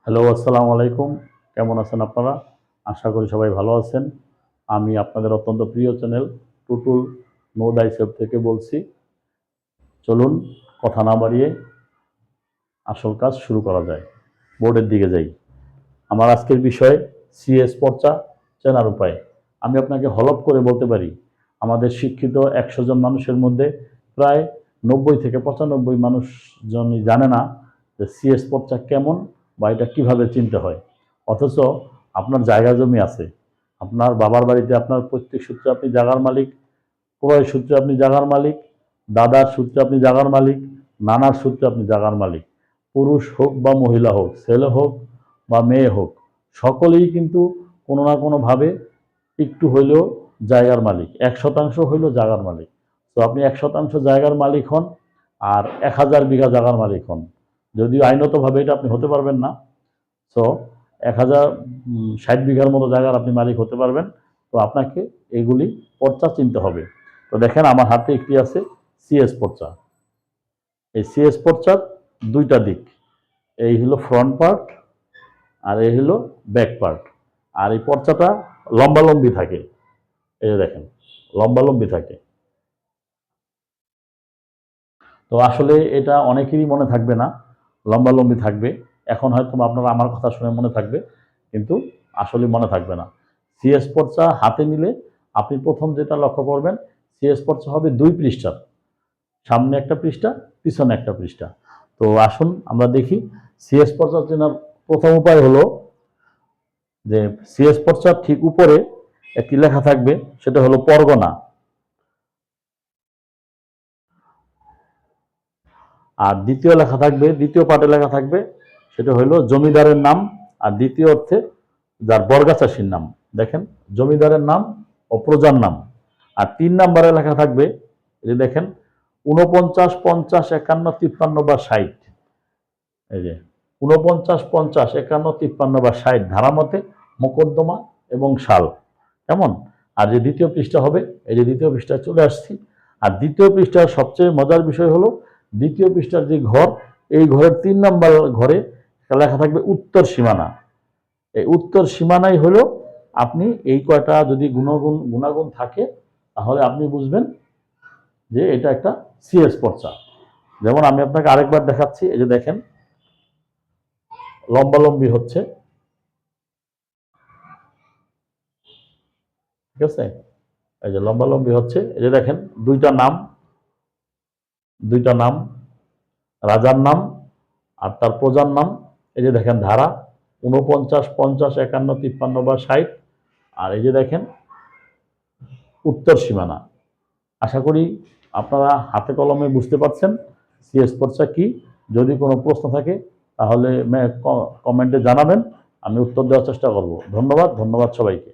Hello, আসসালামু আলাইকুম। কেমন আছেন আপনারা? আশা করি সবাই ভালো আছেন। আমি আপনাদের অত্যন্ত প্রিয় চ্যানেল টুটুল নো দাইসেলফ থেকে বলছি। চলুন কথা না বাড়িয়ে আসল কাজ শুরু করা যায়। বোর্ডের দিকে যাই। আমার আজকের বিষয় সিএস পর্চা চেনার উপায়। আমি আপনাকে হলফ করে বলতে পারি, আমাদের শিক্ষিত ১০০ জন মানুষের মধ্যে প্রায় ৯০ থেকে ৯৫ মানুষজনই জানে না যে সিএস পর্চা কেমন বা এটা কীভাবে চিনতে হয়। অথচ আপনার জায়গা জমি আছে, আপনার বাবার বাড়িতে আপনার পৈতৃক সূত্রে আপনি জায়গার মালিক, ক্রয় সূত্রে আপনি জায়গার মালিক, দাদার সূত্রে আপনি জায়গার মালিক, নানার সূত্রে আপনি জায়গার মালিক। পুরুষ হোক বা মহিলা হোক, ছেলে হোক বা মেয়ে হোক, সকলেই কিন্তু কোনো না কোনোভাবে একটু হইলেও জায়গার মালিক। ১% হইলেও জায়গার মালিক। তো আপনি ১% জায়গার মালিক হন আর ১,০০০ বিঘা জায়গার মালিক হন, যদিও আইনতভাবে এটা আপনি হতে পারবেন না। সো ১,০৬০ বিঘার মতো জায়গার আপনি মালিক হতে পারবেন। তো আপনাকে এগুলি পর্চা চিনতে হবে। তো দেখেন আমার হাতে একটি আছে সিএস পর্চা। এই সিএস পর্চার দুইটা দিক, এই হলো ফ্রন্ট পার্ট আর এই হলো ব্যাক পার্ট। আর এই পর্চাটা লম্বালম্বি থাকে, এই যে দেখেন লম্বালম্বি থাকে। তো আসলে এটা অনেকেরই মনে থাকবে না, লম্বালম্বি থাকবে। এখন হয়তো আপনারা আমার কথা শুনে মনে থাকবে, কিন্তু আসলে মনে থাকবে না। সিএস পর্চা হাতে নিলে আপনি প্রথম যেটা লক্ষ্য করবেন, সিএস পর্চা হবে ২ পৃষ্ঠার, সামনে একটা পৃষ্ঠা, পিছনে একটা পৃষ্ঠা। তো আসুন আমরা দেখি। সিএস পর্চা চেনার প্রথম উপায় হলো যে সিএস পর্চার ঠিক উপরে একটি লেখা থাকবে, সেটা হলো পরগনা। আর দ্বিতীয় লেখা থাকবে, দ্বিতীয় পার্টে লেখা থাকবে, সেটা হলো জমিদারের নাম আর দ্বিতীয় অর্থে যার বর্গা নাম। দেখেন জমিদারের নাম ও প্রজার নাম। আর ৩ নম্বরে লেখা থাকবে, এই যে দেখেন ৪৯, ৫০, ৫১, ৫৩ বা ৬০। এই যে ৪৯, ৫০, ৫১, ৫৩ বা ৬০ ধারা মতে মোকদ্দমা এবং সাল কেমন। আর যে দ্বিতীয় পৃষ্ঠা হবে, এই যে দ্বিতীয় পৃষ্ঠায় চলে আসছি। আর দ্বিতীয় পৃষ্ঠার সবচেয়ে মজার বিষয় হলো, দ্বিতীয় পৃষ্ঠার যে ঘর, এই ঘরের ৩ নম্বর ঘরে লেখা থাকবে উত্তর সীমানা। এই উত্তর সীমানাই হলো, আপনি এই কয়টা যদি গুণাগুণ থাকে, তাহলে আপনি বুঝবেন যে এটা একটা সিএস পর্চা। যেমন আমি আপনাকে আরেকবার দেখাচ্ছি, এই যে দেখেন লম্বালম্বি হচ্ছে, ঠিক আছে। এই যে লম্বালম্বি হচ্ছে, এই যে দেখেন দুইটা নাম, রাজার নাম আর তার প্রজার নাম। এই যে দেখেন ধারা ৪৯, ৫০, ৫১, ৫৩ বা ৬০। আর এই যে দেখেন উত্তর সীমানা। আশা করি আপনারা হাতে কলমে বুঝতে পারছেন সিএস পর্চা কি। যদি কোনো প্রশ্ন থাকে তাহলে কমেন্টে জানাবেন, আমি উত্তর দেওয়ার চেষ্টা করব। ধন্যবাদ সবাইকে।